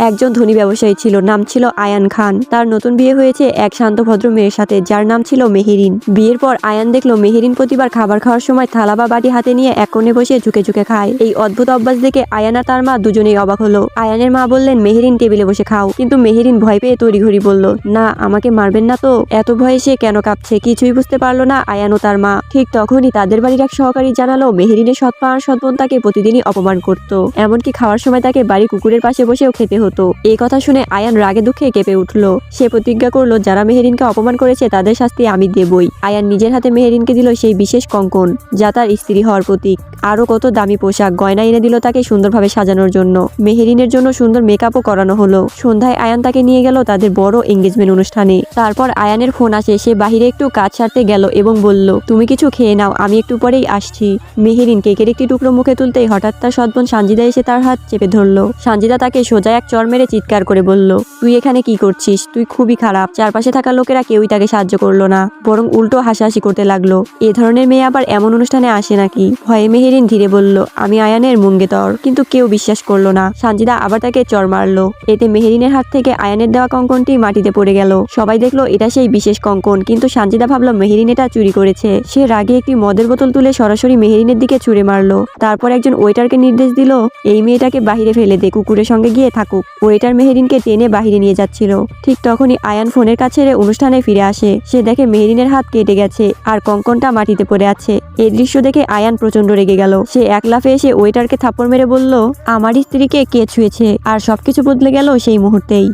একজন ধনী ব্যবসায়ী ছিল, নাম ছিল আয়ান খান। তার নতুন বিয়ে হয়েছে এক শান্ত ভদ্র মেয়ের সাথে, যার নাম ছিল মেহেরিন। বিয়ের পর আয়ান দেখলো মেহেরিন প্রতিবার খাবার খাওয়ার সময় থালা বা বাটি হাতে নিয়ে এক কোণে বসে ঝুঁকে ঝুঁকে খায়। এই অদ্ভুত অভ্যাস দেখে আয়ান আর তার মা দুজনেই অবাক হলো। আয়ানের মা বললেন, মেহেরিন টেবিলে বসে খাও, কিন্তু মেহেরিন ভয় পেয়ে তড়িঘড়ি বলল, না, আমাকে মারবেন না তো। এত ভয়ে সে কেন কাঁপছে কিছুই বুঝতে পারলো না আয়ান ও তার মা। ঠিক তখনই তাদের বাড়ির এক সহকারী জানালো মেহেরিনের সৎ মা আর সৎ বোন তাকে প্রতিদিনই অপমান করত, এমনকি খাওয়ার সময় তাকে বাড়ি কুকুরের পাশে বসেও খেতে হতো। এই কথা শুনে আয়ান রাগে দুঃখে কেঁপে উঠল। সে প্রতিজ্ঞা করলো, যারা মেহেরিনকে অপমান করেছে তাদের শাস্তি আমি দেবই। আয়ান নিজের হাতে মেহেরিনকে দিল সেই বিশেষ কঙ্কন, যা তার স্ত্রী হওয়ার প্রতীক। আরো কত দামি পোশাক গয়না এনে দিল তাকে সুন্দরভাবে সাজানোর জন্য। মেহেরিনের জন্য সুন্দর মেকআপও করানো হলো। সন্ধ্যায় আয়ান তাকে নিয়ে গেল তাদের বড় এঙ্গেজমেন্ট অনুষ্ঠানে। তারপর আয়ানের ফোন আসে, সে বাহিরে একটু কাজ সারতে গেল এবং বলল, তুমি কিছু খেয়ে নাও, আমি একটু পরেই আসছি। মেহেরিন কেকের একটি টুকরো মুখে তুলতেই হঠাৎ তার সৎবোন সানজিদা এসে তার হাত চেপে ধরলো। সানজিদা তাকে সোজা এক চড় মেরে চিৎকার করে বলল, তুই এখানে কি করছিস? তুই খুবই খারাপ। চারপাশে থাকা লোকেরা কেউই তাকে সাহায্য করলো না, বরং উল্টো হাসাহাসি করতে লাগলো। এ ধরনের মেয়ে আবার এমন অনুষ্ঠানে আসে নাকি? ভয়ে মেহেরিন ধীরে বলল, আমি আয়ানের মুঙ্গেতর। কিন্তু কেউ বিশ্বাস করলো না। সানজিদা আবার তাকে চড় মারলো। এতে মেহেরিনের হাত থেকে আয়ানের দেওয়া কঙ্কনটি মাটিতে পড়ে গেল। সবাই দেখলো এটা সেই বিশেষ কঙ্কন, কিন্তু সানজিদা ভাবলো মেহেরিন এটা চুরি করেছে। সে রাগে একটি মদের বোতল তুলে সরাসরি মেহেরিনের দিকে ছুঁড়ে মারলো। তারপর একজন ওয়েটারকে নির্দেশ দিল, এই মেয়েটাকে বাহিরে ফেলে দে, কুকুরের সঙ্গে গিয়ে থাকুক। ওয়েটার মেহেরিনকে টেনে বাহিরে নিয়ে যাচ্ছিল। ঠিক তখনই আয়ান ফোনের কাছে অনুষ্ঠানে ফিরে আসে। সে দেখে মেহেরিনের হাত কেটে গেছে আর কঙ্কনটা মাটিতে পড়ে আছে। এই দৃশ্য দেখে আয়ান প্রচন্ড রেগে গেল। সে এক লাফে এসে ওয়েটারকে থাপ্পড় মেরে বলল, আমার স্ত্রীকে কে ছুঁয়েছে? আর সবকিছু বদলে গেল সেই মুহূর্তেই।